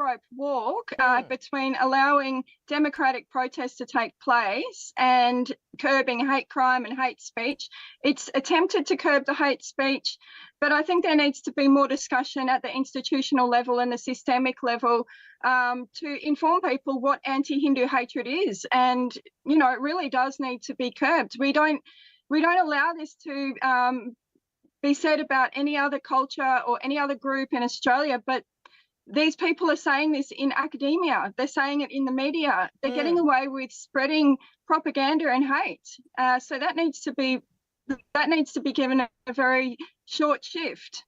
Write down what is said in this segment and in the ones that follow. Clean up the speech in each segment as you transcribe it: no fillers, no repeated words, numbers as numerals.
tightrope walk between allowing democratic protests to take place and curbing hate crime and hate speech. It's attempted to curb the hate speech, but I think there needs to be more discussion at the institutional level and the systemic level to inform people what anti-Hindu hatred is. And, you know, it really does need to be curbed. We don't allow this to be said about any other culture or any other group in Australia, but these people are saying this in academia. They're saying it in the media. They're getting away with spreading propaganda and hate. So that needs to be given a very short shift.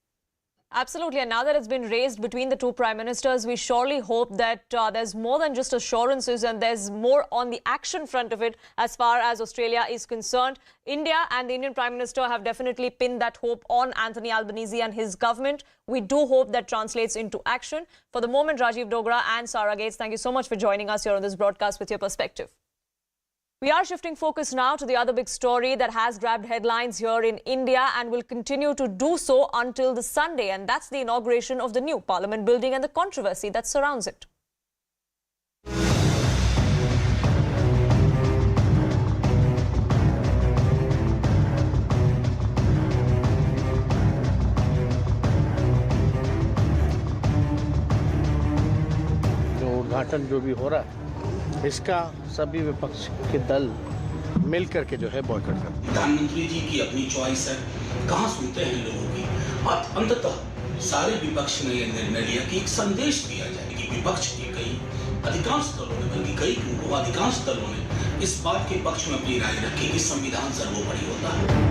Absolutely. And now that it's been raised between the two prime ministers, we surely hope that there's more than just assurances and there's more on the action front of it as far as Australia is concerned. India and the Indian Prime Minister have definitely pinned that hope on Anthony Albanese and his government. We do hope that translates into action. For the moment, Rajiv Dogra and Sarah Gates, thank you so much for joining us here on this broadcast with your perspective. We are shifting focus now to the other big story that has grabbed headlines here in India and will continue to do so until the Sunday, and that's the inauguration of the new Parliament building and the controversy that surrounds it. उद्घाटन जो भी हो रहा है इसका सभी विपक्ष के दल मिल करके जो है बॉयकॉट करते हैं। प्रधानमंत्री जी की अपनी चॉइस है, कहाँ सुनते हैं लोगों की। और अंततः सारे विपक्ष ने यह निर्णय लिया कि एक संदेश दिया जाए कि विपक्ष के कई अधिकांश दलों ने, बल्कि कई अधिकांश दलों ने इस बात के पक्ष में अपनी राय रखी कि संविधान सर्वोपरि होता है।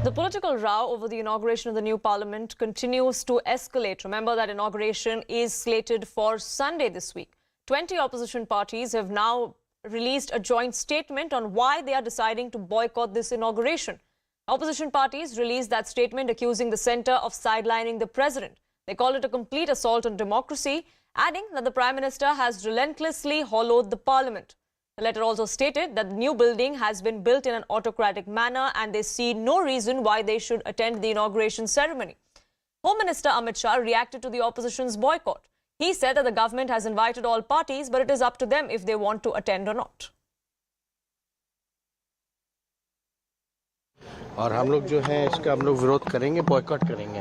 The political row over the inauguration of the new parliament continues to escalate. Remember that inauguration is slated for Sunday this week. 20 opposition parties have now released a joint statement on why they are deciding to boycott this inauguration. Opposition parties released that statement accusing the centre of sidelining the president. They call it a complete assault on democracy, adding that the Prime Minister has relentlessly hollowed the parliament. The letter also stated that the new building has been built in an autocratic manner and they see no reason why they should attend the inauguration ceremony. Home Minister Amit Shah reacted to the opposition's boycott. He said that the government has invited all parties, but it is up to them if they want to attend or not. और हम लोग जो है इसका हम लोग विरोध करेंगे, बॉयकॉट करेंगे।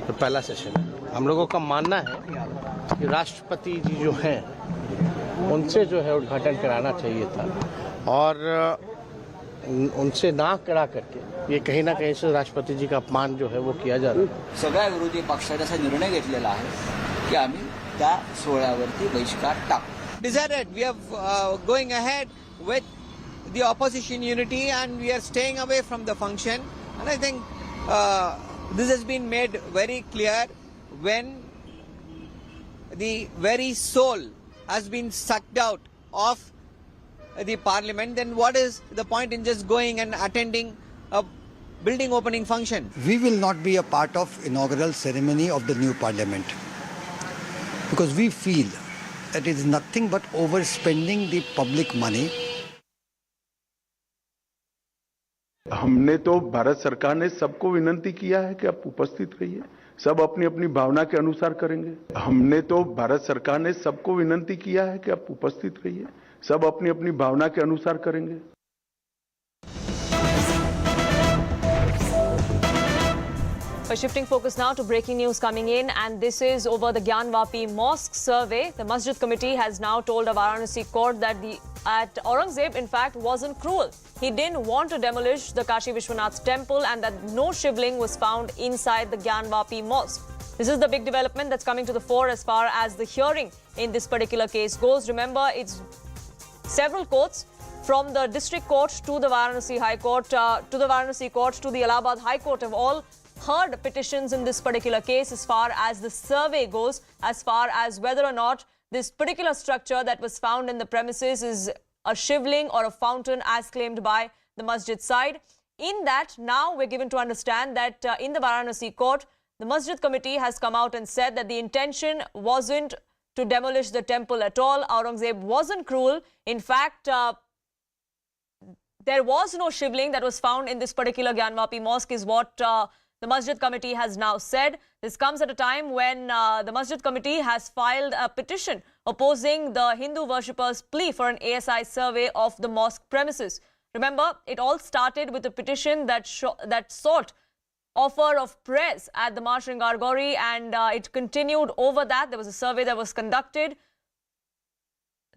तो पहला सेशन हम लोगों का मानना है कि राष्ट्रपति जी जो हैं उनसे जो है उद्घाटन कराना चाहिए था और उनसे ना करा करके ये कहीं ना कहीं से राष्ट्रपति जी का अपमान जो है वो किया जा रहा है। सगळ्या विरोधी पक्षाने असा निर्णय घेतलेला आहे की आम्ही त्या सोहळ्यावरती बहिष्कार टाकू. Decided we are going ahead with the opposition unity and we are staying away from the function, and I think this has been made very clear when the very soul has been sucked out of the parliament, then what is the point in just going and attending a building opening function? We will not be a part of inaugural ceremony of the new parliament because we feel that it is nothing but overspending the public money. हमने तो भारत सरकार ने सबको विनंती किया है कि आप उपस्थित रहिए, सब अपनी अपनी भावना के अनुसार करेंगे। हमने तो भारत सरकार ने सबको विनंती किया है कि आप उपस्थित रहिए, सब अपनी अपनी भावना के अनुसार करेंगे। We're shifting focus now to breaking news coming in, and this is over the Gyanvapi mosque survey. The Masjid Committee has now told a Varanasi court that Aurangzeb, in fact, wasn't cruel. He didn't want to demolish the Kashi Vishwanath temple and that no shivling was found inside the Gyanvapi mosque. This is the big development that's coming to the fore as far as the hearing in this particular case goes. Remember, it's several courts from the district court to the Varanasi High Court, to the Allahabad High Court have all heard petitions in this particular case as far as the survey goes, as far as whether or not this particular structure that was found in the premises is a shivling or a fountain as claimed by the masjid side. In that, now we're given to understand that in the Varanasi court, the Masjid Committee has come out and said that the intention wasn't to demolish the temple at all. Aurangzeb wasn't cruel. In fact, there was no shivling that was found in this particular Gyanvapi mosque, is what the Masjid Committee has now said. This comes at a time when the Masjid Committee has filed a petition opposing the Hindu worshippers' plea for an ASI survey of the mosque premises. Remember, it all started with a petition that sought offer of prayers at the Mar Shringar and it continued over that. There was a survey that was conducted.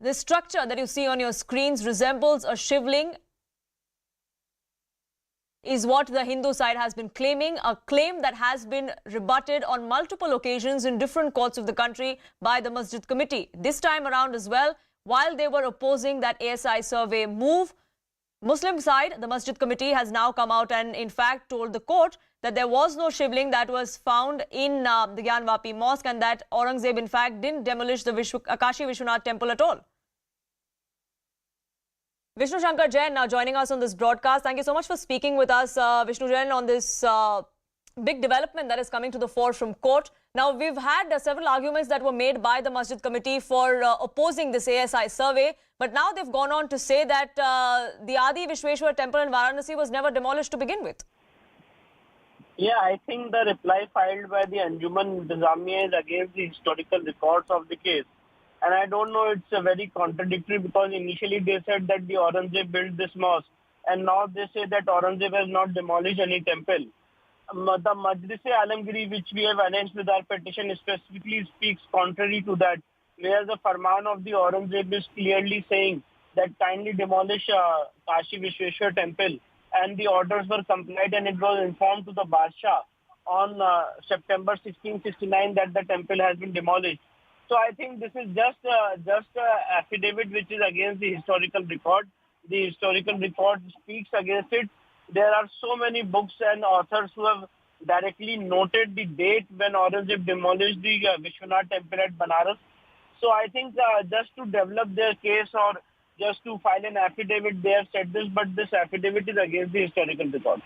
The structure that you see on your screens resembles a shivling, is what the Hindu side has been claiming, a claim that has been rebutted on multiple occasions in different courts of the country by the Masjid Committee. This time around as well, while they were opposing that ASI survey move, Muslim side, the Masjid Committee has now come out and in fact told the court that there was no shivling that was found in the Gyanvapi mosque and that Aurangzeb in fact didn't demolish the Kashi Vishwanath temple at all. Vishnu Shankar Jain now joining us on this broadcast. Thank you so much for speaking with us, Vishnu Jain, on this big development that is coming to the fore from court. Now, we've had several arguments that were made by the Masjid Committee for opposing this ASI survey, but now they've gone on to say that the Adi Vishweshwar temple in Varanasi was never demolished to begin with. Yeah, I think the reply filed by the Anjuman Intizamiya is against the historical records of the case. And I don't know, it's very contradictory because initially they said that the Aurangzeb built this mosque and now they say that Aurangzeb has not demolished any temple. The Majlis-e-Alamgiri, which we have announced with our petition, specifically speaks contrary to that, where the Farman of the Aurangzeb is clearly saying that kindly demolish Kashi Vishweshwar temple, and the orders were complied and it was informed to the Badshah on September 1669 that the temple has been demolished. So I think this is just affidavit which is against the historical record. The historical record speaks against it. There are so many books and authors who have directly noted the date when Aurangzeb demolished the Vishwanath temple at Banaras. So I think just to develop their case or just to file an affidavit, they have said this, but this affidavit is against the historical record.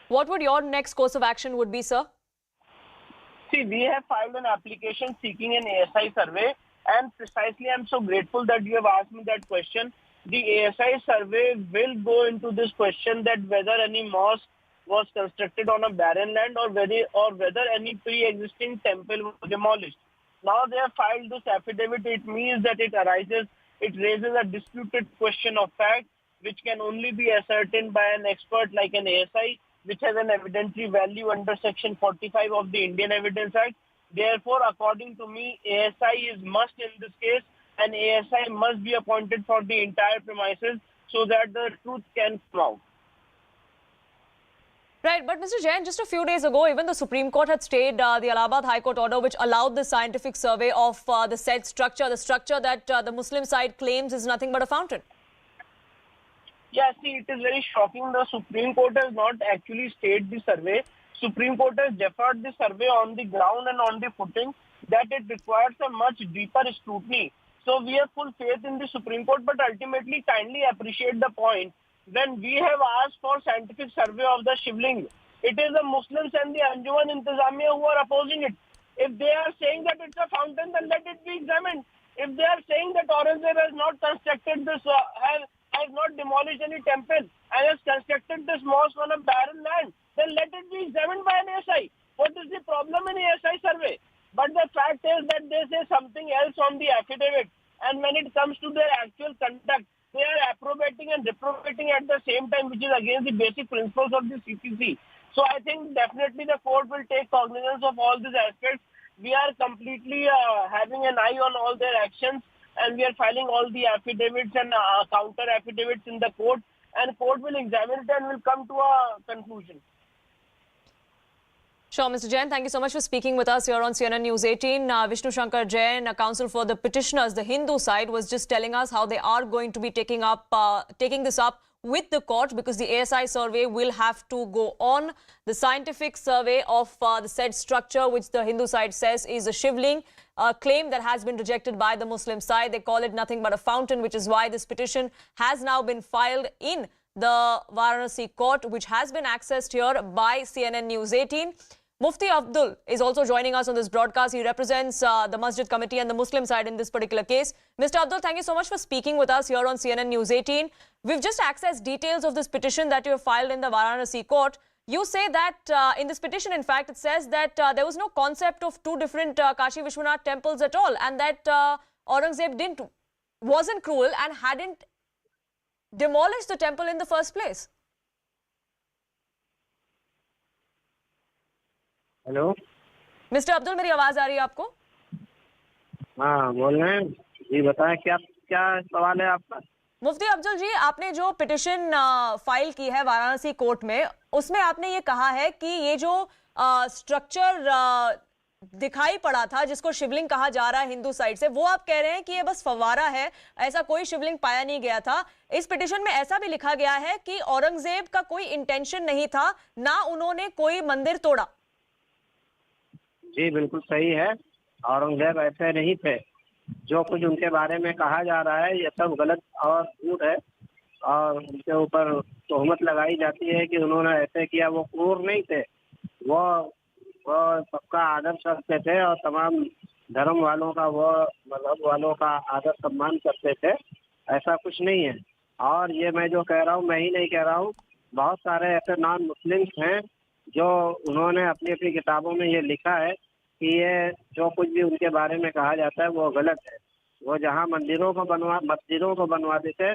What would your next course of action would be, sir? See, we have filed an application seeking an ASI survey, and precisely I'm so grateful that you have asked me that question. The ASI survey will go into this question that whether any mosque was constructed on a barren land or whether any pre-existing temple was demolished. Now they have filed this affidavit. It means that it raises a disputed question of fact, which can only be ascertained by an expert like an ASI, which has an evidentiary value under Section 45 of the Indian Evidence Act. Therefore, according to me, ASI is must in this case, and ASI must be appointed for the entire premises so that the truth can come out. Right, but Mr. Jain, just a few days ago, even the Supreme Court had stayed the Allahabad High Court order which allowed the scientific survey of the said structure, the structure that the Muslim side claims is nothing but a fountain. Yeah, see, it is very shocking. The Supreme Court has not actually stayed the survey. Supreme Court has deferred the survey on the ground and on the footing that it requires a much deeper scrutiny. So we have full faith in the Supreme Court, but ultimately kindly appreciate the point. When we have asked for scientific survey of the shivling, it is the Muslims and the Anjuman Intizamiya who are opposing it. If they are saying that it's a fountain, then let it be examined. If they are saying that Aurangzeb has not constructed this, has not demolished any temple and has constructed this mosque on a barren land, then let it be examined by an ASI. What is the problem in ASI survey? But the fact is that they say something else on the affidavit, and when it comes to their actual conduct, they are approbating and reprobating at the same time, which is against the basic principles of the CCC. So I think definitely the court will take cognizance of all these aspects. We are completely having an eye on all their actions, and we are filing all the affidavits and counter affidavits in the court, and court will examine it and will come to a conclusion. Sure, Mr. Jain, thank you so much for speaking with us here on CNN News 18. Vishnu Shankar Jain, counsel for the petitioners, the Hindu side, was just telling us how they are going to be taking this up with the court because the ASI survey will have to go on. The scientific survey of the said structure, which the Hindu side says is a shivling, a claim that has been rejected by the Muslim side. They call it nothing but a fountain, which is why this petition has now been filed in the Varanasi court, which has been accessed here by CNN News 18. Mufti Abdul is also joining us on this broadcast. He represents the Masjid Committee and the Muslim side in this particular case. Mr. Abdul, thank you so much for speaking with us here on CNN News 18. We've just accessed details of this petition that you have filed in the Varanasi court. You say that in this petition, in fact, it says that there was no concept of two different Kashi Vishwanath temples at all, and that Aurangzeb wasn't cruel and hadn't demolished the temple in the first place. Hello mister Abdul, मेरी आवाज आ रही है आपको? हाँ बोल रहे हैं जी, बताएं क्या क्या सवाल है आपका? मुफ्ती अब्दुल जी, आपने जो पिटिशन फाइल की है वाराणसी कोर्ट में, उसमें आपने ये कहा है कि ये जो स्ट्रक्चर दिखाई पड़ा था जिसको शिवलिंग कहा जा रहा है हिंदू साइड से, वो आप कह रहे हैं कि ये बस फव्वारा है, ऐसा कोई शिवलिंग पाया नहीं गया था। इस पिटिशन में ऐसा भी लिखा गया है कि औरंगजेब का कोई इंटेंशन नहीं था, ना उन्होंने कोई मंदिर तोड़ा। जी बिल्कुल सही है, औरंगजेब ऐसे नहीं थे। जो कुछ उनके बारे में कहा जा रहा है ये सब गलत और झूठ है, और उनके ऊपर तोहमत लगाई जाती है कि उन्होंने ऐसे किया। वो क्रूर नहीं थे, वो सबका आदर करते थे और तमाम धर्म वालों का, वो मजहब वालों का आदर सम्मान करते थे। ऐसा कुछ नहीं है। और ये मैं जो कह रहा हूँ मैं ही नहीं कह रहा हूँ, बहुत सारे ऐसे नॉन मुस्लिम्स हैं जो उन्होंने अपनी अपनी किताबों में ये लिखा है कि ये जो कुछ भी उनके बारे में कहा जाता है वो गलत है। वो जहाँ मस्जिदों को बनवाते थे,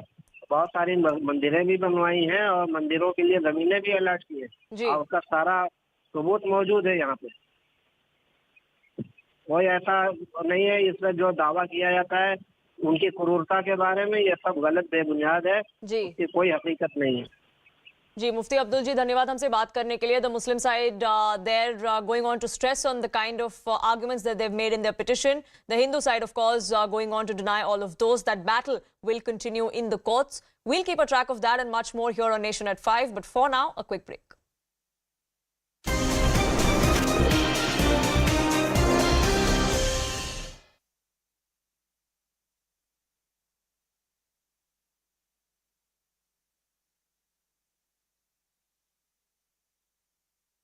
बहुत सारी मंदिरें भी बनवाई हैं और मंदिरों के लिए जमीनें भी अलॉट की है, और उसका सारा सबूत मौजूद है यहाँ पे। कोई ऐसा नहीं है। इसमें जो दावा किया जाता है उनकी क्रूरता के बारे में, ये सब गलत बेबुनियाद है, इसकी कोई हकीकत नहीं है। जी मुफ्ती अब्दुल जी, धन्यवाद हमसे बात करने के लिए। The Muslim side they're going on to stress on the kind of arguments that they've made in their petition. The Hindu side, of course, going on to deny all of those. That battle will continue in the courts. We'll keep a track of that and much more here on Nation at 5. But for now, a quick break.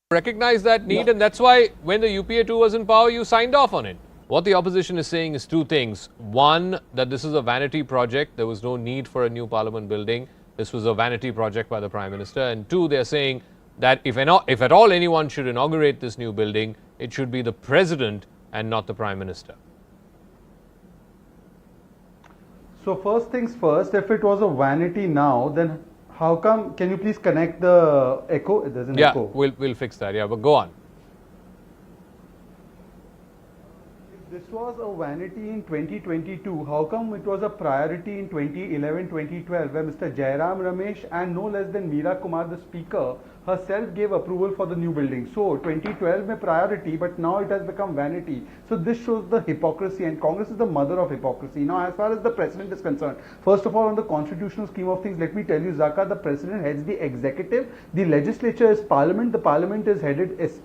Recognize that need, and that's why when the UPA 2 was in power, you signed off on it. What the opposition is saying is two things. One, that this is a vanity project. There was no need for a new parliament building. This was a vanity project by the Prime Minister. And two, they're saying that if at all anyone should inaugurate this new building, it should be the President and not the Prime Minister. So first things first, if it was a vanity now, then how come, can you please connect the echo? There's an echo. Yeah, we'll fix that. Yeah, but go on. If this was a vanity in 2022, how come it was a priority in 2011-2012, where Mr. Jairam Ramesh and no less than Meera Kumar, the Speaker, herself gave approval for the new building? So 2012 mein priority, but now it has become vanity. So this shows the hypocrisy, and Congress is the mother of hypocrisy. Now, as far as the President is concerned, first of all, on the constitutional scheme of things, let me tell you, Zaka, the President heads the executive, the legislature is Parliament, the Parliament is headed is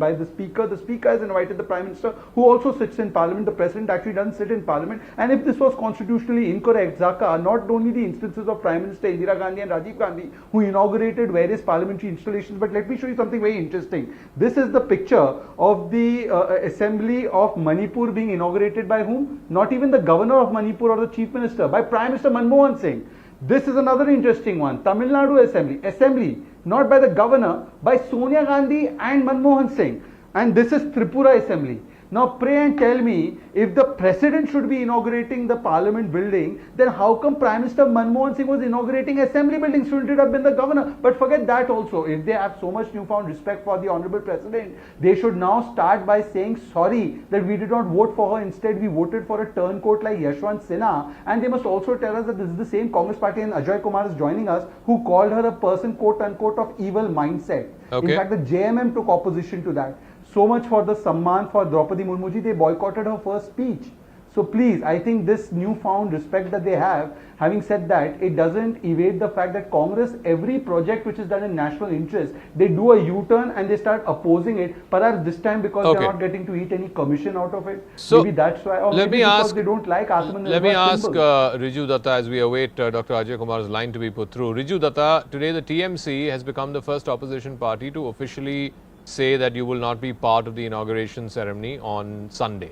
by the Speaker has invited the Prime Minister, who also sits in Parliament. The President actually doesn't sit in Parliament. And if this was constitutionally incorrect, Zaka, not only the instances of Prime Minister Indira Gandhi and Rajiv Gandhi, who inaugurated various parliamentary installations, but let me show you something very interesting. This is the picture of the assembly of Manipur being inaugurated by whom? Not even the governor of Manipur or the chief minister, by Prime Minister Manmohan Singh. This is another interesting one. Tamil Nadu assembly, not by the governor, by Sonia Gandhi and Manmohan Singh. And this is Tripura assembly. Now pray and tell me, if the President should be inaugurating the Parliament building, then how come Prime Minister Manmohan Singh was inaugurating assembly buildings? Shouldn't it have been the governor? But forget that also. If they have so much newfound respect for the Honorable President, they should now start by saying sorry that we did not vote for her. Instead, we voted for a turncoat like Yashwant Sinha. And they must also tell us that this is the same Congress party, and Ajay Kumar is joining us, who called her a person, quote unquote, of evil mindset. Okay. In fact, the JMM took opposition to that. So much for the Samman for Droupadi Murmu ji, they boycotted her first speech. So please, I think this newfound respect that they have, having said that, it doesn't evade the fact that Congress, every project which is done in national interest, they do a U-turn and they start opposing it. Perhaps this time because they're not getting to eat any commission out of it. So maybe that's why, or maybe because they don't like Atman. Let me ask Riju Datta, as we await Dr. Ajay Kumar's line to be put through. Riju Datta, today the TMC has become the first opposition party to officially say that you will not be part of the inauguration ceremony on Sunday.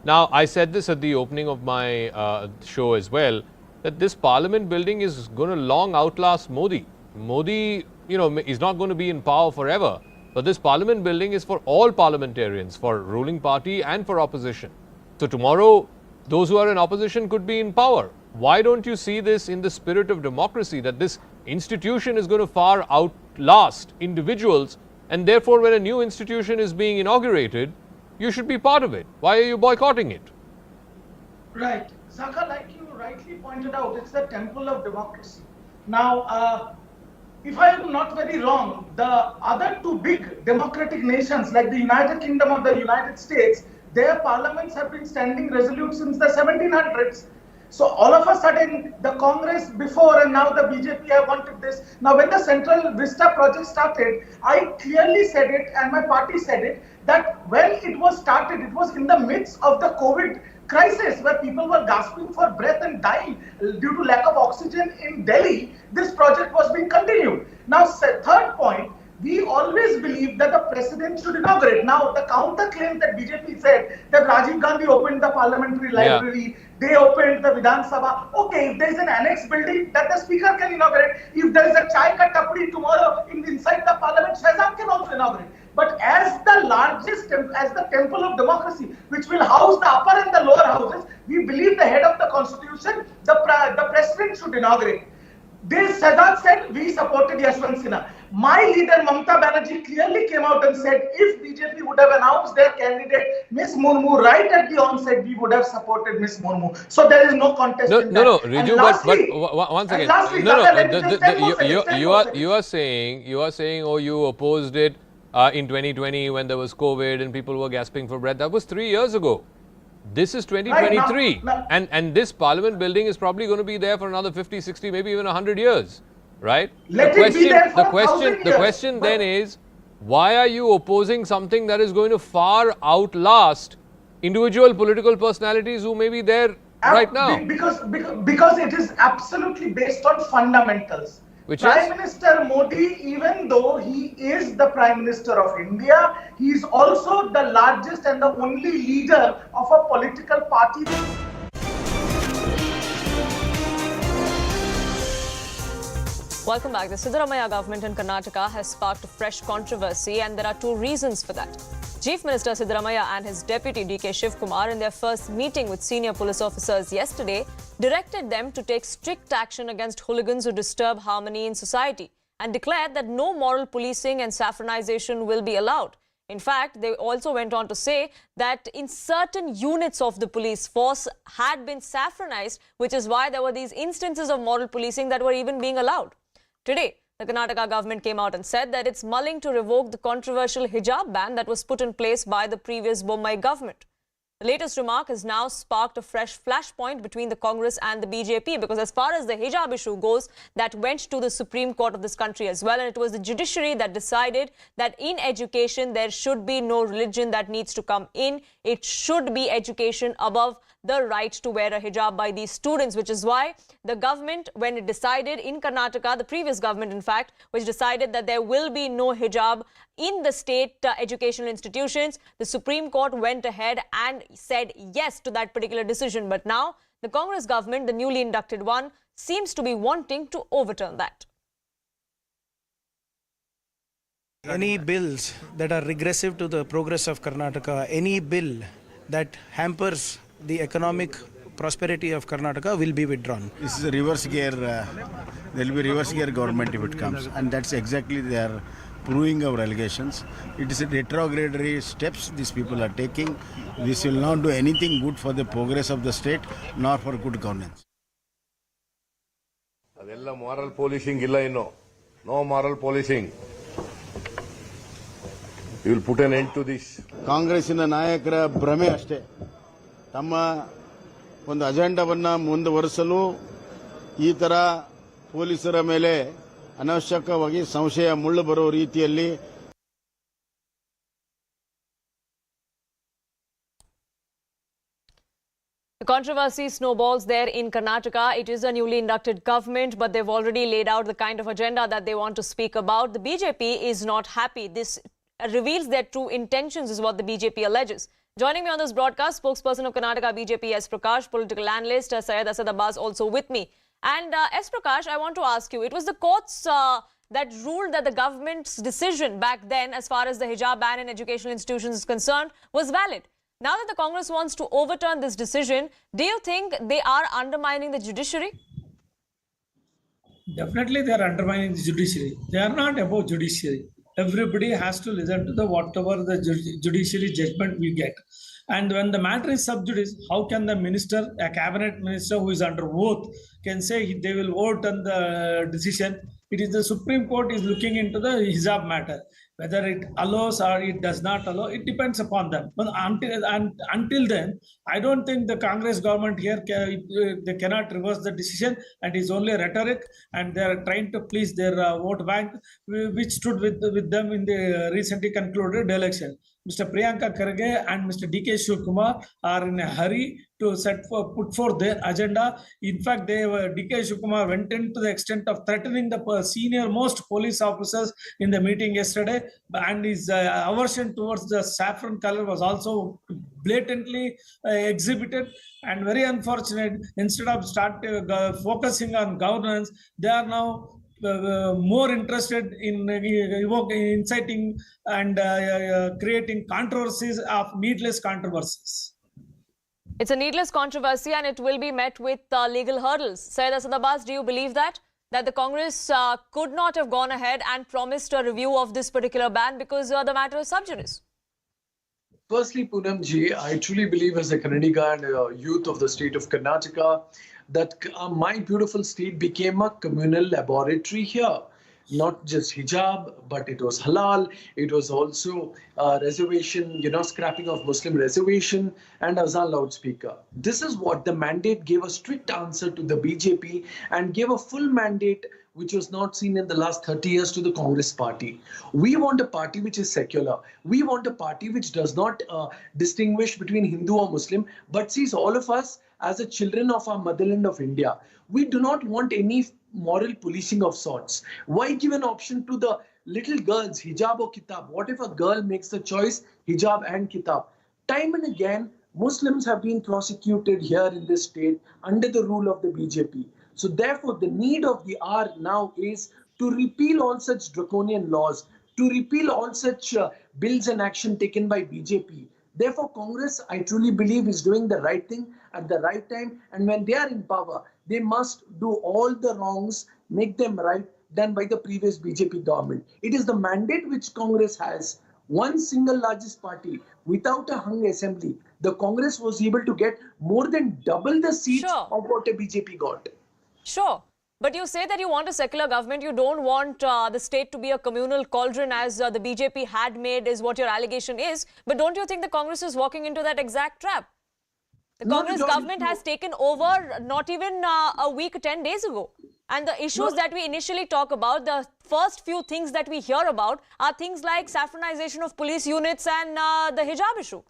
Now, I said this at the opening of my show as well, that this parliament building is going to long outlast Modi. Modi, is not going to be in power forever. But this parliament building is for all parliamentarians, for ruling party and for opposition. So tomorrow, those who are in opposition could be in power. Why don't you see this in the spirit of democracy, that this institution is going to far outlast individuals, and therefore when a new institution is being inaugurated, you should be part of it. Why are you boycotting it? Right. Saka, like you rightly pointed out, it's the temple of democracy. Now, if I am not very wrong, the other two big democratic nations like the United Kingdom or the United States, their parliaments have been standing resolute since the 1700s. So all of a sudden, the Congress before and now the BJP have wanted this. Now when the Central Vista project started, I clearly said it and my party said it, that when it was started, it was in the midst of the COVID crisis where people were gasping for breath and dying due to lack of oxygen in Delhi. This project was being continued. Now, third point, we always believe that the president should inaugurate. Now, the counter claim that BJP said that Rajiv Gandhi opened the parliamentary library, they opened the Vidhan Sabha. Okay, if there is an annex building that the speaker can inaugurate, if there is a chai ka tapdi tomorrow inside the parliament, Shahzad can also inaugurate. But as the largest, as the temple of democracy, which will house the upper and the lower houses, we believe the head of the constitution, the president should inaugurate. This Shahzad said, we supported Yashwant Sinha. My leader Mamata Banerjee clearly came out and said, if BJP would have announced their candidate, Ms. Murmu, right at the onset, we would have supported Ms. Murmu. So there is no contest. No, Riju, but once again, you are saying, oh, you opposed it in 2020 when there was COVID and people were gasping for breath. That was 3 years ago. This is 2023, right, and this parliament building is probably going to be there for another 50, 60, maybe even 100 years, right? The question then is, why are you opposing something that is going to far outlast individual political personalities who may be there right now? Because it is absolutely based on fundamentals. Prime Minister Modi, even though he is the Prime Minister of India, he is also the largest and the only leader of a political party. Welcome back. The Siddaramaiah government in Karnataka has sparked a fresh controversy, and there are two reasons for that. Chief Minister Siddaramaiah and his deputy D.K. Shivkumar, in their first meeting with senior police officers yesterday, directed them to take strict action against hooligans who disturb harmony in society and declared that no moral policing and saffronization will be allowed. In fact, they also went on to say that in certain units of the police force had been saffronized, which is why there were these instances of moral policing that were even being allowed. Today, the Karnataka government came out and said that it's mulling to revoke the controversial hijab ban that was put in place by the previous Bommai government. The latest remark has now sparked a fresh flashpoint between the Congress and the BJP, because as far as the hijab issue goes, that went to the Supreme Court of this country as well, and it was the judiciary that decided that in education there should be no religion that needs to come in. It should be education above the right to wear a hijab by these students, which is why the government, when it decided in Karnataka, the previous government in fact, which decided that there will be no hijab in the state educational institutions, the Supreme Court went ahead and said yes to that particular decision. But now the Congress government, the newly inducted one, seems to be wanting to overturn that. Any bills that are regressive to the progress of Karnataka, any bill that hampers the economic prosperity of Karnataka will be withdrawn. This is a reverse gear, there will be reverse gear government if it comes, and that's exactly they are proving our allegations. It is a retrograde steps these people are taking. This will not do anything good for the progress of the state, nor for good governance. Adella moral policing illa inno. No moral policing. We will put an end to this. Congress in the Nayakara Brahme ashte. ತಮ್ಮ ಒಂದು ಅಜೆಂಡಾವನ್ನು ಮುಂದುವರಿಸಲು ಈ ತರ ಪೊಲೀಸರ ಮೇಲೆ ಅನಾವಶ್ಯಕವಾಗಿ ಸಂಶಯ ಮುಳ್ಳು ಬರೋ ರೀತಿಯಲ್ಲಿ The controversy snowballs there in Karnataka. It is a newly inducted government, but they've already laid out the kind of agenda that they want to speak about. The BJP is not happy. This reveals their true intentions, is what the BJP alleges. Joining me on this broadcast, spokesperson of Karnataka BJP, S. Prakash, political analyst, Syed Asad Abbas, also with me. And S. Prakash, I want to ask you, it was the courts that ruled that the government's decision back then, as far as the hijab ban in educational institutions is concerned, was valid. Now that the Congress wants to overturn this decision, do you think they are undermining the judiciary? Definitely they are undermining the judiciary. They are not above judiciary. Everybody has to listen to whatever the judiciary judgment we get. And when the matter is sub judice, how can the minister, a cabinet minister who is under oath, can say they will vote on the decision? It is the Supreme Court is looking into the hijab matter. Whether it allows or it does not allow, it depends upon them. But until then, I don't think the Congress government here, they cannot reverse the decision, and it's only rhetoric, and they are trying to please their vote bank, which stood with them in the recently concluded election. Mr. Priyanka Kharge and Mr. D.K. Shivkumar are in a hurry to put forth their agenda. In fact, D.K. Shivkumar went into the extent of threatening the senior most police officers in the meeting yesterday, and his aversion towards the saffron color was also blatantly exhibited, and very unfortunate. Instead of focusing on governance, they are now more interested in inciting and creating controversies of needless controversies. It's a needless controversy and it will be met with legal hurdles. Syed Asad Abbas, do you believe that the Congress could not have gone ahead and promised a review of this particular ban because the matter is sub judice? Firstly, Poonamji, I truly believe as a Kannadiga and a youth of the state of Karnataka that my beautiful state became a communal laboratory here. Not just hijab, but it was halal. It was also reservation, scrapping of Muslim reservation and azan loudspeaker. This is what the mandate gave a strict answer to the BJP and gave a full mandate which was not seen in the last 30 years to the Congress party. We want a party which is secular. We want a party which does not distinguish between Hindu or Muslim, but sees all of us as the children of our motherland of India. We do not want any moral policing of sorts. Why give an option to the little girls, hijab or kitab? What if a girl makes the choice, hijab and kitab? Time and again, Muslims have been prosecuted here in this state under the rule of the BJP. So therefore, the need of the hour now is to repeal all such draconian laws, to repeal all such bills and action taken by BJP. Therefore, Congress, I truly believe, is doing the right thing at the right time. And when they are in power, they must do all the wrongs, make them right, done by the previous BJP government. It is the mandate which Congress has. One single largest party without a hung assembly. The Congress was able to get more than double the seats of what a BJP got. Sure. But you say that you want a secular government. You don't want the state to be a communal cauldron as the BJP had made, is what your allegation is. But don't you think the Congress is walking into that exact trap? The Congress government has taken over not even a week, 10 days ago. And the issues that we initially talk about, the first few things that we hear about are things like saffronization of police units and the hijab issue.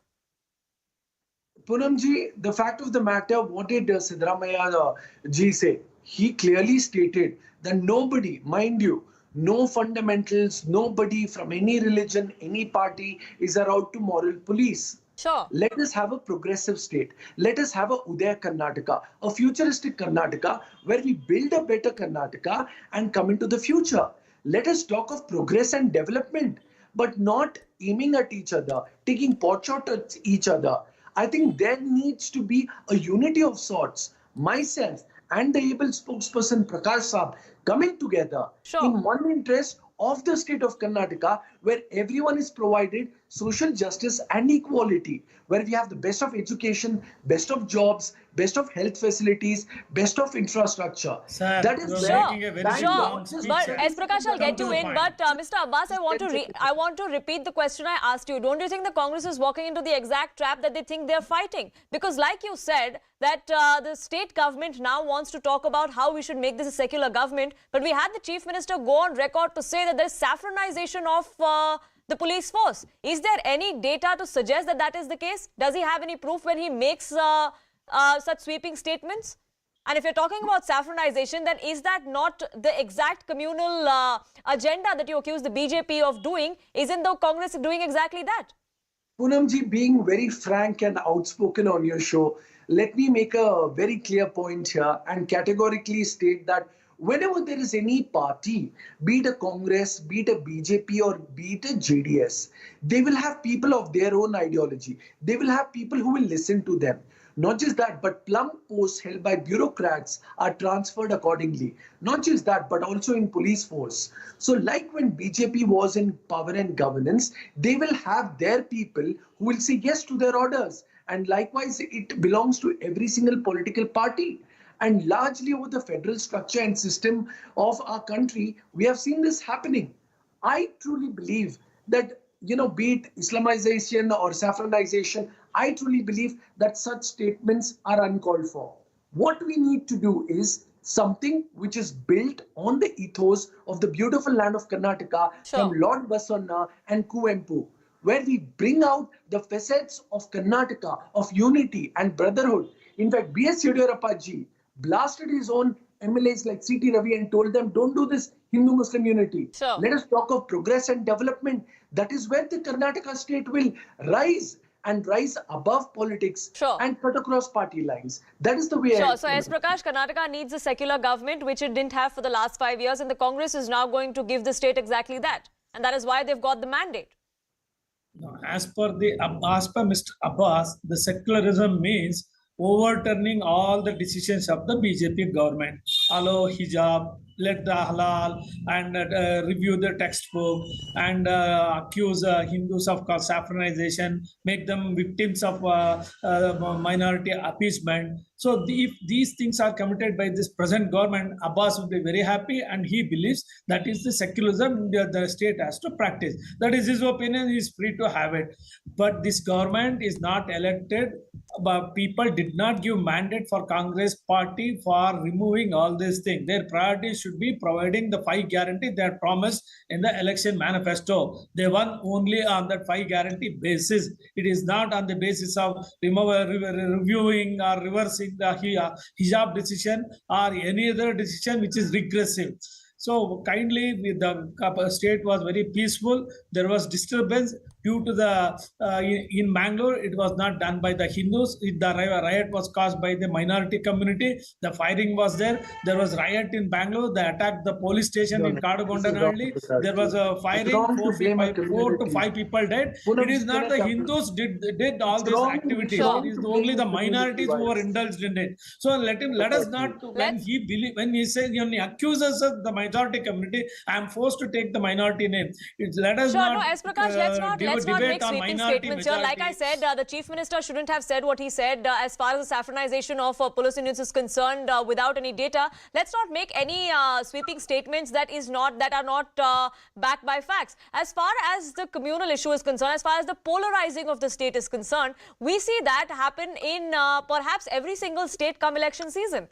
Poonamji, the fact of the matter, what did Siddaramaiah ji say? He clearly stated that nobody, mind you, no fundamentals, nobody from any religion, any party is allowed to moral police. Sure. Let us have a progressive state. Let us have a Udaya Karnataka, a futuristic Karnataka, where we build a better Karnataka and come into the future. Let us talk of progress and development, but not aiming at each other, taking pot shot at each other. I think there needs to be a unity of sorts. Myself and the able spokesperson Prakash Saab coming together in one interest of the state of Karnataka, where everyone is provided social justice and equality, where we have the best of education, best of jobs, best of health facilities, best of infrastructure. Sir, that is But S. Prakash, I'll get you in. But Mr. Abbas, I want to repeat the question I asked you. Don't you think the Congress is walking into the exact trap that they think they're fighting? Because like you said, that the state government now wants to talk about how we should make this a secular government. But we had the Chief Minister go on record to say that there's saffronization of the police force. Is there any data to suggest that that is the case? Does he have any proof when he makes such sweeping statements? And if you're talking about saffronization, then is that not the exact communal agenda that you accuse the BJP of doing? Isn't the Congress doing exactly that? Poonamji, being very frank and outspoken on your show, let me make a very clear point here and categorically state that whenever there is any party, be it a Congress, be it a BJP or be it a JDS, they will have people of their own ideology. They will have people who will listen to them. Not just that, but plum posts held by bureaucrats are transferred accordingly. Not just that, but also in police force. So like when BJP was in power and governance, they will have their people who will say yes to their orders. And likewise, it belongs to every single political party. And largely over the federal structure and system of our country, we have seen this happening. I truly believe that, be it Islamization or saffronization, I truly believe that such statements are uncalled for. What we need to do is something which is built on the ethos of the beautiful land of Karnataka from Lord Basanna and Kuempu, where we bring out the facets of Karnataka, of unity and brotherhood. In fact, B.S. Yediyurappa ji blasted his own MLAs like C.T. Ravi and told them, don't do this Hindu-Muslim unity. Let us talk of progress and development. That is where the Karnataka state will rise and rise above politics and cut across party lines. That is the way. So S. Prakash, Karnataka needs a secular government, which it didn't have for the last 5 years, and the Congress is now going to give the state exactly that. And that is why they've got the mandate. As per Mr. Abbas, the secularism means overturning all the decisions of the BJP government. Allow hijab, let the halal, and review the textbook, and accuse Hindus of saffronization, make them victims of minority appeasement. So if these things are committed by this present government, Abbas will be very happy, and he believes that is the secularism the state has to practice. That is his opinion, he is free to have it. But this government is not elected, but people did not give mandate for Congress party for removing all these things. Their priority should be providing the 5 guarantee they had promised in the election manifesto. They won only on that 5 guarantee basis. It is not on the basis of reviewing or reversing the hijab decision or any other decision which is regressive. So kindly, the state was very peaceful. There was disturbance due to the, in Bangalore, it was not done by the Hindus. The riot was caused by the minority community. The firing was there. There was riot in Bangalore. They attacked the police station in Kadugondanalli. There was a firing. 4 to 5 people died. It is not the Hindus did all these activities. It is only the minorities who were indulged in it. So let us not, when he says, when he accuses us, the majority community, I am forced to take the minority name. Let us not. S. Prakash, let's not make sweeping statements here. Like I said, the Chief Minister shouldn't have said what he said as far as the saffronization of police unions is concerned without any data. Let's not make any sweeping statements that are not backed by facts. As far as the communal issue is concerned, as far as the polarizing of the state is concerned, we see that happen in perhaps every single state come election season.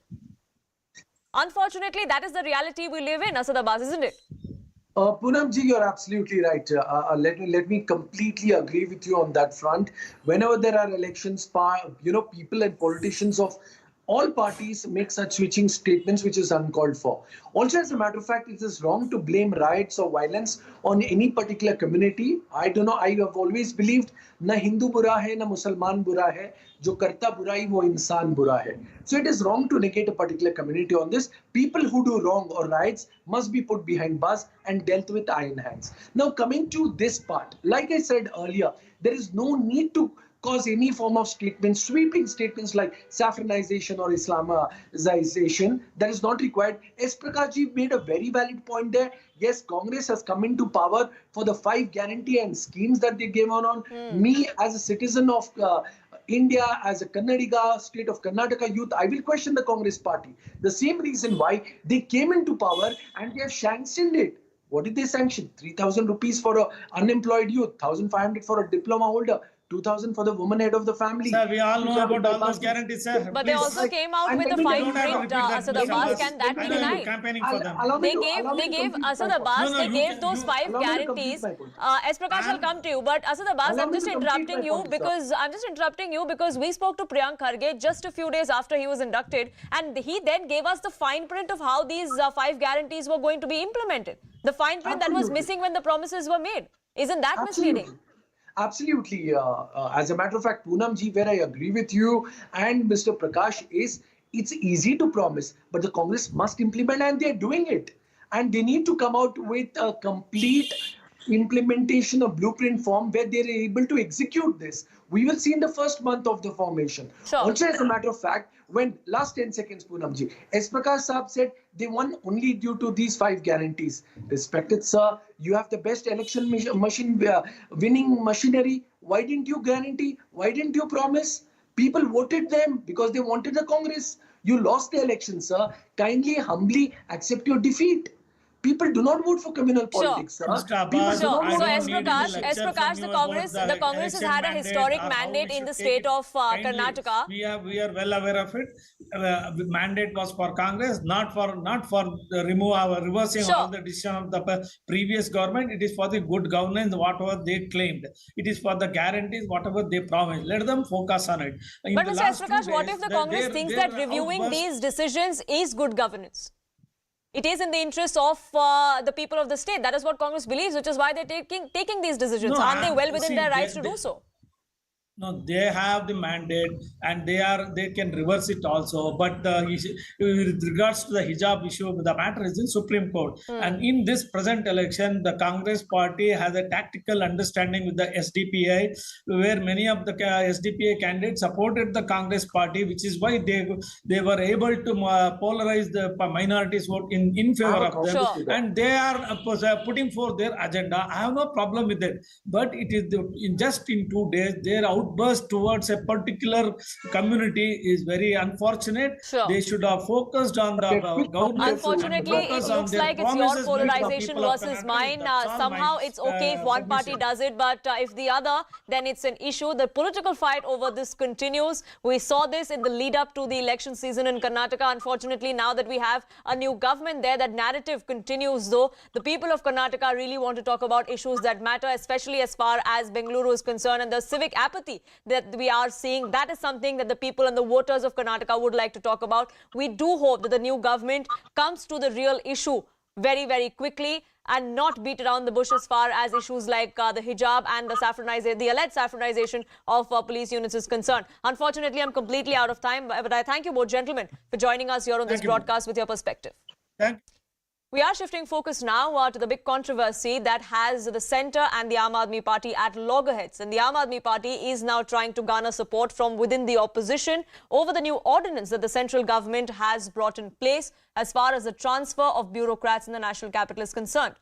Unfortunately, that is the reality we live in, Asad Abbas, isn't it? Poonamji, you're absolutely right. Let me completely agree with you on that front. Whenever there are elections, people and politicians of all parties make such switching statements which is uncalled for. Also, as a matter of fact, it is wrong to blame riots or violence on any particular community. I don't know, I have always believed na Hindu bura hai, na Musalman bura hai, jo karta burai wo insan bura hai. So it is wrong to negate a particular community on this. People who do wrong or riots must be put behind bars and dealt with iron hands. Now coming to this part, like I said earlier, there is no need to cause any form of statements, sweeping statements like saffronization or Islamization. That is not required. S. Prakash ji made a very valid point there. Yes, Congress has come into power for the 5 guarantee and schemes that they gave on. Me, as a citizen of India, as a Kannadiga, state of Karnataka youth, I will question the Congress party. The same reason why they came into power and they have sanctioned it. What did they sanction? 3,000 rupees for an unemployed youth, 1,500 for a diploma holder, 2,000 for the woman head of the family. Sir, we all know Please about all bypass those guarantees, sir. But they also came out with the fine print, Asad Abbas. Can that be denied? Campaigning for them. They gave Asad Abbas, they gave those 5 guarantees. S. Prakash, I'll come to you. But Asad Abbas, I'm just interrupting you because we spoke to Priyank Kharge just a few days after he was inducted, and he then gave us the fine print of how these 5 guarantees were going to be implemented. The fine print that was missing when the promises were made. Isn't that misleading? Absolutely. As a matter of fact, Poonamji, where I agree with you and Mr. Prakash is, it's easy to promise, but the Congress must implement, and they're doing it. And they need to come out with a complete implementation of blueprint form where they're able to execute this. We will see in the first month of the formation. Sure. Also, as a matter of fact, when last 10 seconds, Poonamji, S. Prakash Saab said they won only due to these 5 guarantees. Respected sir, you have the best election winning machinery. Why didn't you guarantee? Why didn't you promise? People voted them because they wanted the Congress. You lost the election, sir. Kindly, humbly accept your defeat. People do not vote for communal politics, sir. So S. Prakash, the Congress has had a historic mandate in the state of Karnataka. We are well aware of it. The mandate was for Congress, not for reversing all the decision of the previous government. It is for the good governance, whatever they claimed. It is for the guarantees, whatever they promised. Let them focus on it. But Mr. S. Prakash, what if the Congress thinks that reviewing these decisions is good governance? It is in the interest of the people of the state. That is what Congress believes, which is why they're taking these decisions. No, aren't they well within their rights to do so? No, they have the mandate and they can reverse it also. But with regards to the hijab issue, the matter is in Supreme Court. And in this present election, the Congress party has a tactical understanding with the SDPI, where many of the SDPI candidates supported the Congress party, which is why they were able to polarize the minorities vote in favor of them. Sure. And they are putting forth their agenda. I have no problem with it. But it is just in 2 days, their outburst towards a particular community is very unfortunate. Sure. They should have focused on the government. Unfortunately, it looks like it's your polarization versus mine. Somehow it's okay if one party does it, but if the other, then it's an issue. The political fight over this continues. We saw this in the lead up to the election season in Karnataka. Unfortunately, now that we have a new government there, that narrative continues though. The people of Karnataka really want to talk about issues that matter, especially as far as Bengaluru is concerned, and the civic apathy that we are seeing. That is something that the people and the voters of Karnataka would like to talk about. We do hope that the new government comes to the real issue very, very quickly and not beat around the bush as far as issues like the hijab and the alleged saffronization of police units is concerned. Unfortunately, I'm completely out of time, but I thank you both gentlemen for joining us here on this broadcast with your perspective. Thank you. We are shifting focus now to the big controversy that has the centre and the Aam Aadmi Party at loggerheads. And the Aam Aadmi Party is now trying to garner support from within the opposition over the new ordinance that the central government has brought in place as far as the transfer of bureaucrats in the national capital is concerned.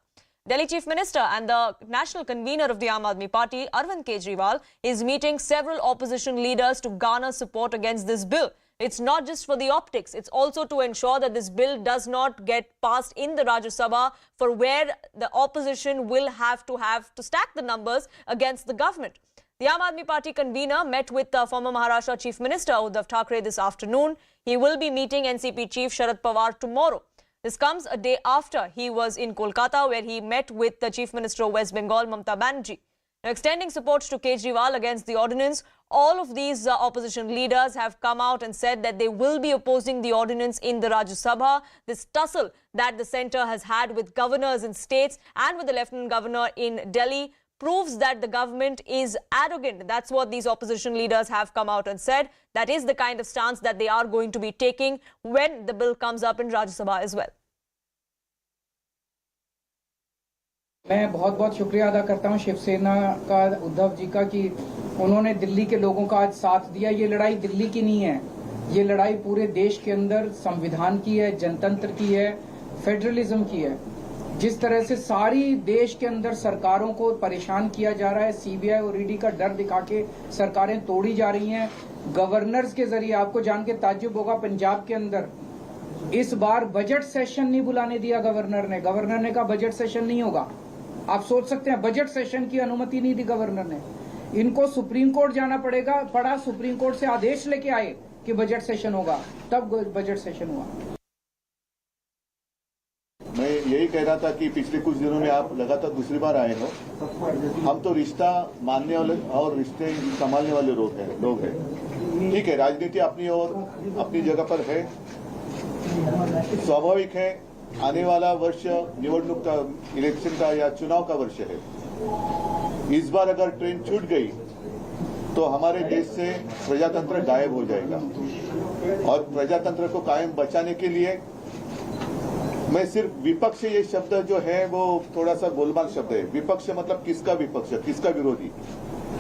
Delhi Chief Minister and the national convener of the Aam Aadmi Party, Arvind Kejriwal, is meeting several opposition leaders to garner support against this bill. It's not just for the optics, it's also to ensure that this bill does not get passed in the Rajya Sabha, for where the opposition will have to stack the numbers against the government. The Aam Aadmi Party convener met with the former Maharashtra Chief Minister Uddhav Thackeray this afternoon. He will be meeting NCP Chief Sharad Pawar tomorrow. This comes a day after he was in Kolkata, where he met with the Chief Minister of West Bengal, Mamata Banerjee. Now, extending support to Kejriwal against the ordinance, all of these opposition leaders have come out and said that they will be opposing the ordinance in the Rajya Sabha. This tussle that the centre has had with governors in states and with the Lieutenant Governor in Delhi proves that the government is arrogant. That's what these opposition leaders have come out and said. That is the kind of stance that they are going to be taking when the bill comes up in Rajya Sabha as well. मैं बहुत बहुत शुक्रिया अदा करता हूं शिवसेना का, उद्धव जी का, कि उन्होंने दिल्ली के लोगों का आज साथ दिया। ये लड़ाई दिल्ली की नहीं है, ये लड़ाई पूरे देश के अंदर संविधान की है, जनतंत्र की है, फेडरलिज्म की है। जिस तरह से सारी देश के अंदर सरकारों को परेशान किया जा रहा है, सीबीआई और ईडी का डर दिखा के सरकारें तोड़ी जा रही हैं। गवर्नर्स के जरिए आपको जान के ताज्जुब होगा, पंजाब के अंदर इस बार बजट सेशन नहीं बुलाने दिया गवर्नर ने कहा बजट सेशन नहीं होगा। आप सोच सकते हैं, बजट सेशन की अनुमति नहीं दी गवर्नर ने। इनको सुप्रीम कोर्ट जाना पड़ा, सुप्रीम कोर्ट से आदेश लेके आए कि बजट सेशन होगा, तब बजट सेशन हुआ। मैं यही कह रहा था कि पिछले कुछ दिनों में आप लगातार दूसरी बार आए हो। हम तो रिश्ता मानने वाले और रिश्ते संभालने वाले लोग हैं। ठीक है, राजनीति अपनी और अपनी जगह पर है, स्वाभाविक है। आने वाला वर्ष निवडणूक का, इलेक्शन का या चुनाव का वर्ष है। इस बार अगर ट्रेन छूट गई तो हमारे देश से प्रजातंत्र गायब हो जाएगा, और प्रजातंत्र को कायम बचाने के लिए मैं सिर्फ विपक्ष, ये शब्द जो है वो थोड़ा सा गोलमाल शब्द है। विपक्ष मतलब किसका विपक्ष, किसका विरोधी?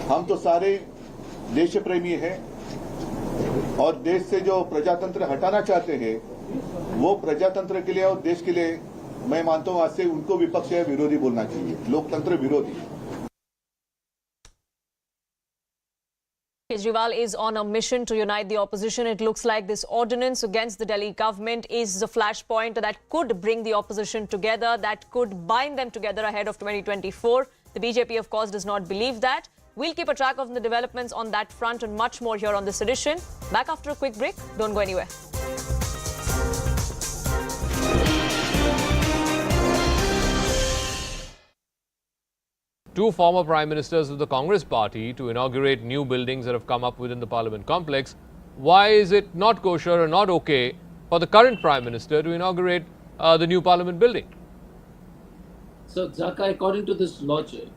हम तो सारे देश प्रेमी हैं, और देश से जो प्रजातंत्र हटाना चाहते हैं वो प्रजातंत्र के लिए और देश के लिए मैं मानता हूं आज से उनको विपक्ष या विरोधी बोलना चाहिए, लोकतंत्र विरोधी। Kejriwal is on a mission to unite the opposition. It looks like this ordinance against the Delhi government is the flashpoint that could bring the opposition together, that could bind them together ahead of 2024. The BJP, of course, does not believe that. We'll keep a track of the developments on that front and much more here on this edition. Back after a quick break. Don't go anywhere. Two former Prime Ministers of the Congress party to inaugurate new buildings that have come up within the Parliament complex. Why is it not kosher or not okay for the current Prime Minister to inaugurate the new Parliament building? So, Zaka, according to this logic,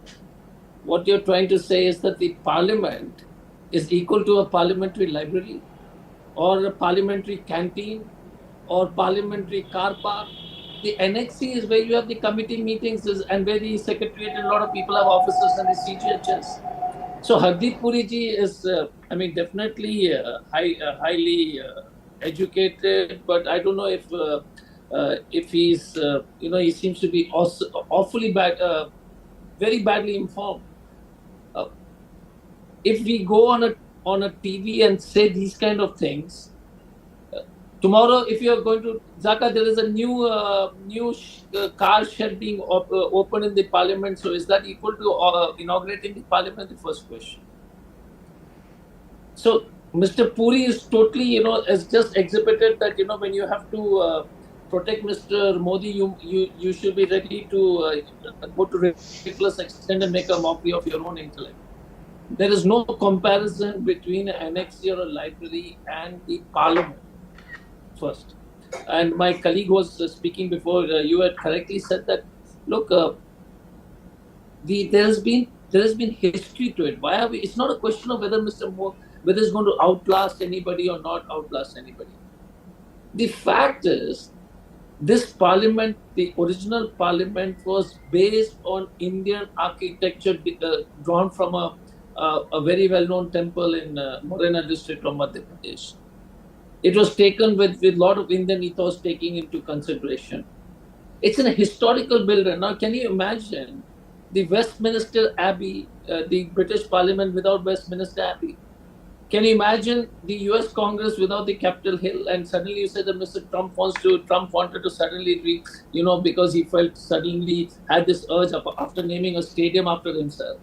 what you're trying to say is that the Parliament is equal to a parliamentary library or a parliamentary canteen or parliamentary car park. The NXC is where you have the committee meetings and where the secretariat and a lot of people have offices and the CGHS. So Hardeep Puri ji is, definitely highly educated, but I don't know if he's, he seems to be awfully bad, very badly informed. If we go on a TV and say these kind of things, tomorrow, if you are going to Zaka, there is a new car shed being opened in the Parliament. So, is that equal to inaugurating the Parliament? The first question. So, Mr. Puri is totally, has just exhibited that when you have to protect Mr. Modi, you should be ready to go to ridiculous extent and make a mockery of your own intellect. There is no comparison between an annexure or a library and the Parliament. First, and my colleague was speaking before. You had correctly said that. Look, there has been history to it. Why are we? It's not a question of whether whether it's going to outlast anybody or not outlast anybody. The fact is, this Parliament, the original Parliament, was based on Indian architecture drawn from a very well-known temple in Morena district of Madhya Pradesh. It was taken with a lot of Indian ethos taking into consideration. It's a historical building. Now, can you imagine the Westminster Abbey, the British Parliament without Westminster Abbey? Can you imagine the US Congress without the Capitol Hill? And suddenly you say that Mr. Trump wanted to suddenly, because he felt suddenly had this urge after naming a stadium after himself.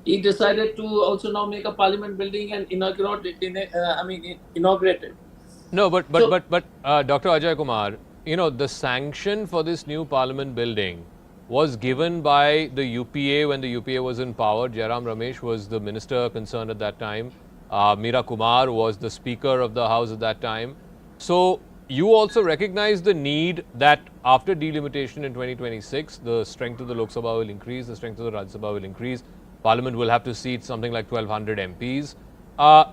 He decided to also now make a Parliament building and inaugurate it. No, but Dr. Ajay Kumar, the sanction for this new Parliament building was given by the UPA when the UPA was in power. Jairam Ramesh was the minister concerned at that time. Meera Kumar was the Speaker of the House at that time. So you also recognize the need that after delimitation in 2026, the strength of the Lok Sabha will increase, the strength of the Rajya Sabha will increase. Parliament will have to seat something like 1,200 MPs.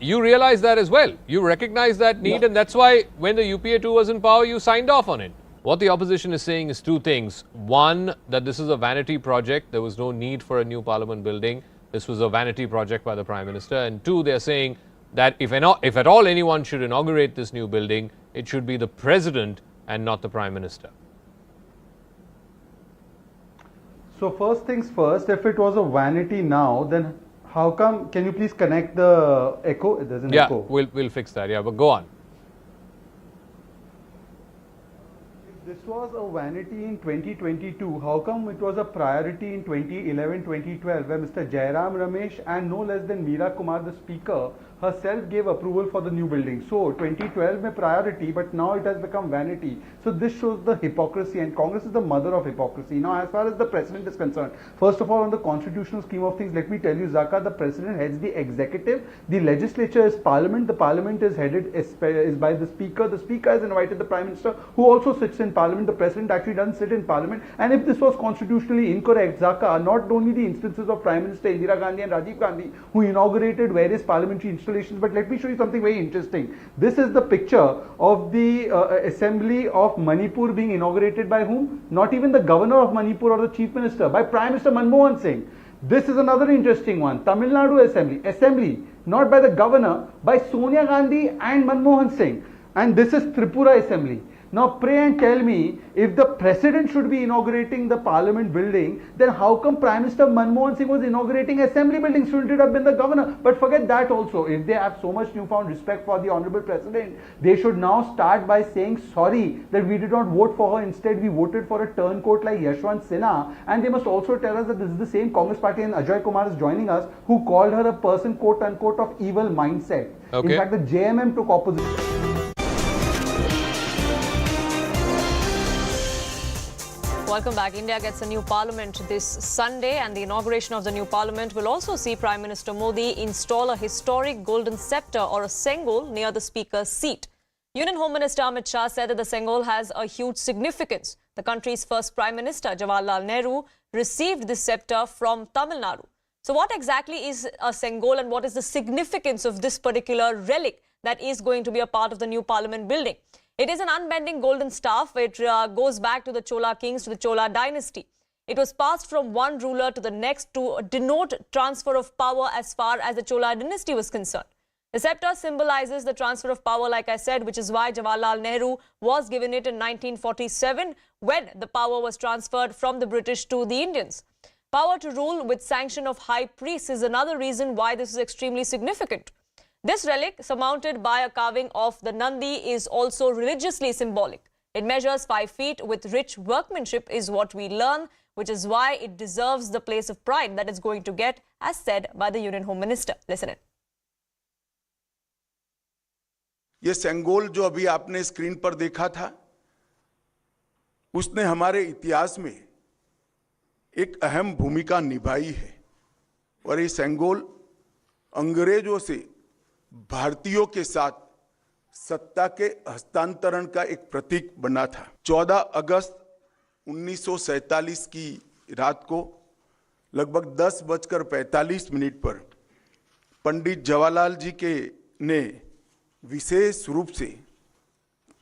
You realize that as well. You recognize that need, and that's why when the UPA 2 was in power, you signed off on it. What the opposition is saying is two things. One, that this is a vanity project. There was no need for a new Parliament building. This was a vanity project by the Prime Minister. And two, they're saying that if at all anyone should inaugurate this new building, it should be the President and not the Prime Minister. So first things first, if it was a vanity now, then how come, can you please connect the echo? There's an echo. Yeah, we'll fix that. Yeah, but go on. This was a vanity in 2022. How come it was a priority in 2011-2012 where Mr. Jairam Ramesh and no less than Meera Kumar, the speaker, herself gave approval for the new building. So 2012 mein priority, but now it has become vanity. So this shows the hypocrisy, and Congress is the mother of hypocrisy. Now as far as the president is concerned, first of all, on the constitutional scheme of things, let me tell you, Zaka, the president heads the executive, the legislature is parliament, the parliament is headed is by the speaker has invited the prime minister, who also sits in parliament. The president actually doesn't sit in parliament. And if this was constitutionally incorrect, Zaka, not only the instances of Prime Minister Indira Gandhi and Rajiv Gandhi, who inaugurated various parliamentary installations, but let me show you something very interesting. This is the picture of the assembly of Manipur being inaugurated by whom? Not even the governor of Manipur or the chief minister, by Prime Minister Manmohan Singh. This is another interesting one. Tamil Nadu assembly, not by the governor, by Sonia Gandhi and Manmohan Singh. And this is Tripura assembly. Now pray and tell me, if the president should be inaugurating the parliament building, then how come Prime Minister Manmohan Singh was inaugurating assembly building? Shouldn't it have been the governor? But forget that also. If they have so much newfound respect for the honorable president, they should now start by saying sorry that we did not vote for her. Instead, we voted for a turncoat like Yashwant Sinha. And they must also tell us that this is the same Congress party, and Ajay Kumar is joining us, who called her a person, quote unquote, of evil mindset. Okay. In fact, the JMM took opposition. Welcome back. India gets a new parliament this Sunday, and the inauguration of the new parliament will also see Prime Minister Modi install a historic golden scepter or a Sengol near the speaker's seat. Union Home Minister Amit Shah said that the Sengol has a huge significance. The country's first Prime Minister, Jawaharlal Nehru, received this scepter from Tamil Nadu. So what exactly is a Sengol, and what is the significance of this particular relic that is going to be a part of the new parliament building? It is an unbending golden staff. It goes back to the Chola kings, to the Chola dynasty. It was passed from one ruler to the next to denote transfer of power as far as the Chola dynasty was concerned. The scepter symbolizes the transfer of power, like I said, which is why Jawaharlal Nehru was given it in 1947 when the power was transferred from the British to the Indians. Power to rule with sanction of high priests is another reason why this is extremely significant. This relic, surmounted by a carving of the Nandi, is also religiously symbolic. It measures 5 feet with rich workmanship, is what we learn, which is why it deserves the place of pride that it's going to get, as said by the Union Home Minister. Listen in. ये सेंगोल जो अभी आपने screen पर देखा था, उसने हमारे इतिहास में एक अहम भूमिका निभाई है, और ये सेंगोल अंग्रेजों से भारतीयों के साथ सत्ता के हस्तांतरण का एक प्रतीक बना था। 14 अगस्त 1947 की रात को लगभग 10:45 पर पंडित जवाहरलाल जी ने विशेष रूप से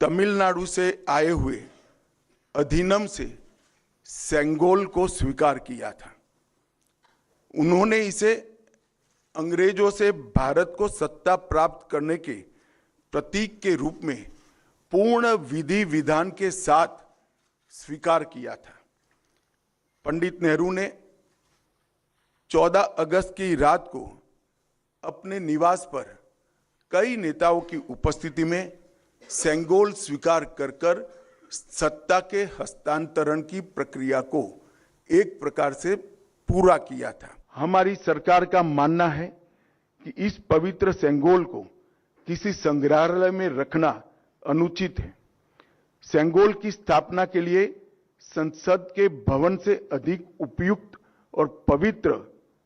तमिलनाडु से आए हुए अधिनम से सेंगोल को स्वीकार किया था। उन्होंने इसे अंग्रेजों से भारत को सत्ता प्राप्त करने के प्रतीक के रूप में पूर्ण विधि विधान के साथ स्वीकार किया था। पंडित नेहरू ने 14 अगस्त की रात को अपने निवास पर कई नेताओं की उपस्थिति में सेंगोल स्वीकार कर सत्ता के हस्तांतरण की प्रक्रिया को एक प्रकार से पूरा किया था। हमारी सरकार का मानना है कि इस पवित्र सेंगोल को किसी संग्रहालय में रखना अनुचित है। सेंगोल की स्थापना के लिए संसद के भवन से अधिक उपयुक्त और पवित्र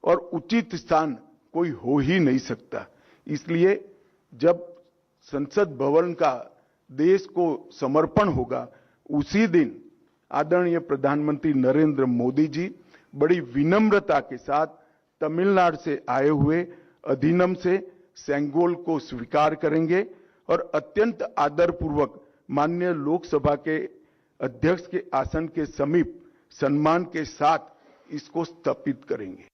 और उचित स्थान कोई हो ही नहीं सकता। इसलिए जब संसद भवन का देश को समर्पण होगा, उसी दिन आदरणीय प्रधानमंत्री नरेंद्र मोदी जी बड़ी विनम्रता के साथ तमिलनाडु से आए हुए अधिनम से सेंगोल को स्वीकार करेंगे और अत्यंत आदरपूर्वक माननीय लोकसभा के अध्यक्ष के आसन के समीप सम्मान के साथ इसको स्थापित करेंगे।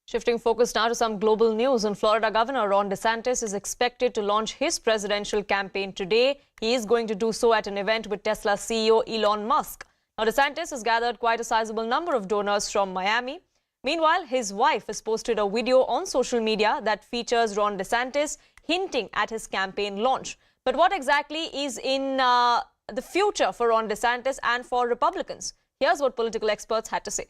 Shifting focus now to some global news. In Florida, Governor Ron DeSantis is expected to launch his presidential campaign today. He is going to do so at an event with Tesla CEO Elon Musk. Now, DeSantis has gathered quite a sizable number of donors from Miami. Meanwhile, his wife has posted a video on social media that features Ron DeSantis hinting at his campaign launch. But what exactly is in the future for Ron DeSantis and for Republicans. Here's what political experts had to say.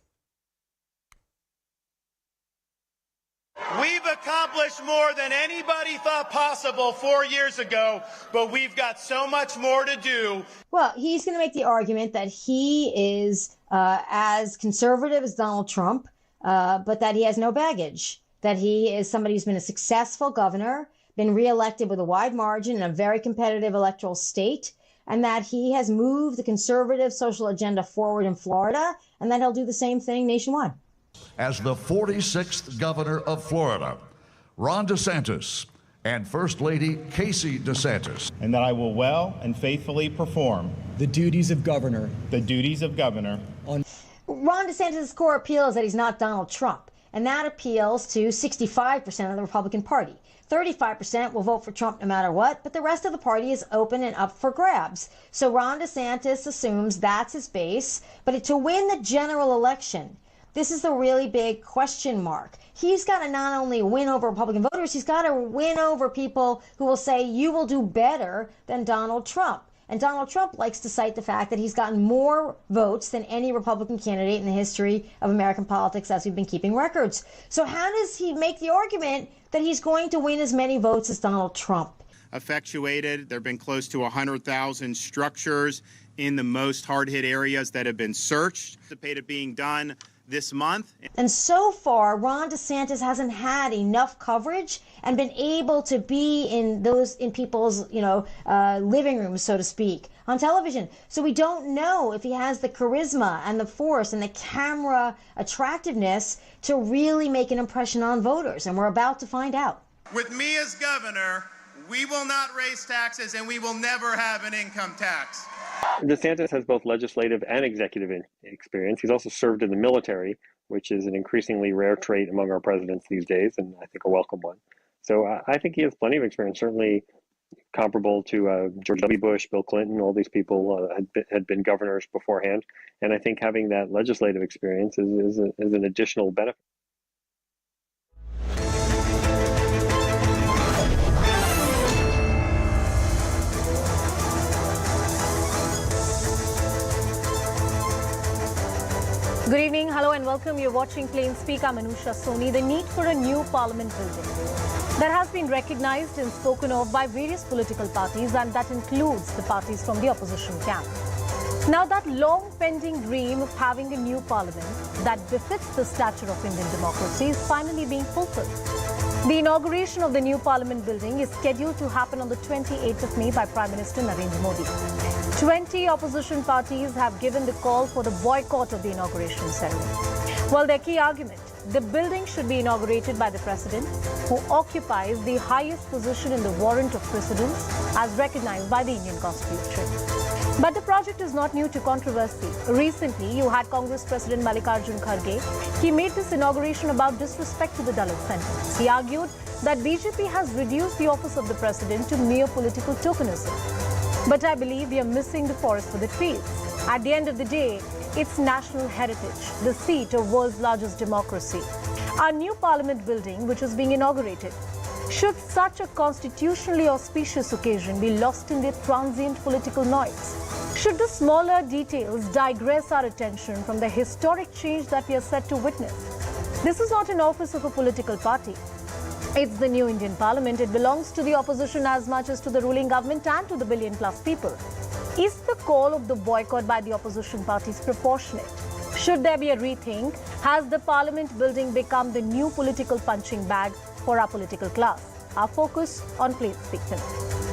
We've accomplished more than anybody thought possible 4 years ago, but we've got so much more to do. Well, he's going to make the argument that he is as conservative as Donald Trump, but that he has no baggage, that he is somebody who's been a successful governor, been reelected with a wide margin in a very competitive electoral state, and that he has moved the conservative social agenda forward in Florida, and that he'll do the same thing nationwide. As the 46th governor of Florida, Ron DeSantis and First Lady Casey DeSantis. And that I will well and faithfully perform the duties of governor. Ron DeSantis' core appeal is that he's not Donald Trump, and that appeals to 65% of the Republican Party. 35% will vote for Trump no matter what, but the rest of the party is open and up for grabs. So Ron DeSantis assumes that's his base, but to win the general election, this is the really big question mark. He's got to not only win over Republican voters, he's got to win over people who will say, you will do better than Donald Trump. And Donald Trump likes to cite the fact that he's gotten more votes than any Republican candidate in the history of American politics as we've been keeping records. So how does he make the argument that he's going to win as many votes as Donald Trump? Effectuated. There have been close to 100,000 structures in the most hard-hit areas that have been searched. Anticipated being done this month. And so far, Ron DeSantis hasn't had enough coverage and been able to be in people's, living rooms, so to speak, on television. So we don't know if he has the charisma and the force and the camera attractiveness to really make an impression on voters. And we're about to find out. With me as governor, we will not raise taxes and we will never have an income tax. DeSantis has both legislative and executive experience. He's also served in the military, which is an increasingly rare trait among our presidents these days, and I think a welcome one. So I think he has plenty of experience, certainly comparable to George W. Bush, Bill Clinton. All these people had been governors beforehand, and I think having that legislative experience is an additional benefit. Good evening, hello and welcome. You're watching Plain Speak. I'm Anusha Soni. The need for a new parliament building that has been recognized and spoken of by various political parties, and that includes the parties from the opposition camp. Now that long pending dream of having a new parliament that befits the stature of Indian democracy is finally being fulfilled. The inauguration of the new parliament building is scheduled to happen on the 28th of May by Prime Minister Narendra Modi. 20 opposition parties have given the call for the boycott of the inauguration ceremony. Well, their key argument, the building should be inaugurated by the president, who occupies the highest position in the warrant of precedence as recognized by the Indian Constitution. But the project is not new to controversy. Recently, you had Congress President Mallikarjun Kharge. He made this inauguration about disrespect to the Dalit sentiments. He argued that BJP has reduced the office of the president to mere political tokenism. But I believe we are missing the forest for the trees. At the end of the day, it's national heritage, the seat of world's largest democracy. Our new parliament building, which is being inaugurated, should such a constitutionally auspicious occasion be lost in the transient political noise? Should the smaller details digress our attention from the historic change that we are set to witness? This is not an office of a political party. It's the new Indian Parliament. It belongs to the opposition as much as to the ruling government and to the billion-plus people. Is the call of the boycott by the opposition parties proportionate? Should there be a rethink? Has the Parliament building become the new political punching bag for our political class? Our focus on Plain Speak tonight.